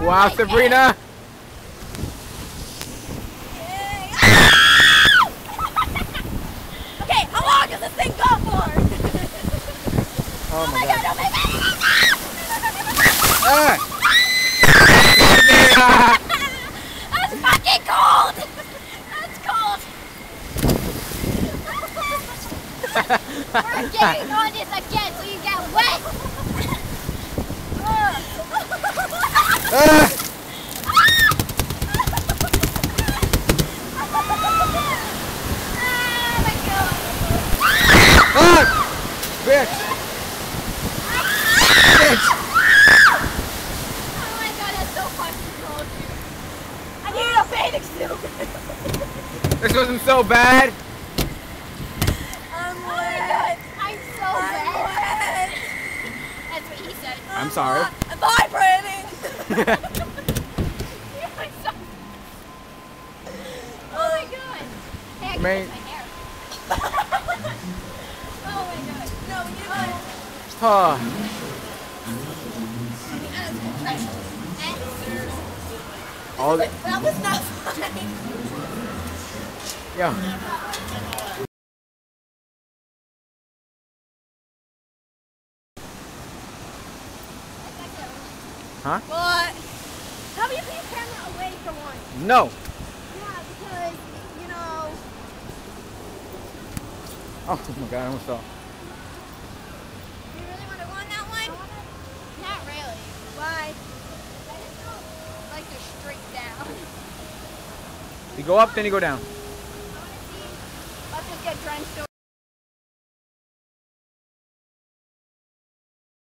Wow, Sabrina. Okay, how long does this thing go for? Oh my God. Oh my God. That's fucking cold. That's cold. We're getting on this again so you get wet. Bitch! Bitch! Oh my God, that's so fucking cold. I need a bathing suit. This wasn't so bad. I'm wet. I'm so wet. That's what he said. I'm sorry. I'm vibrating. Oh my God. Hey, I can fix my hair. Oh my God. No, you All the, that was not funny. yeah. Huh? What? How about you put your camera away for once? No. Yeah, because, you know... Oh my God, I almost fell. Do you really want to go on that one? Not really. Why? I just don't like to straight down. You go up, then you go down. I want to see. I'll just get drenched over.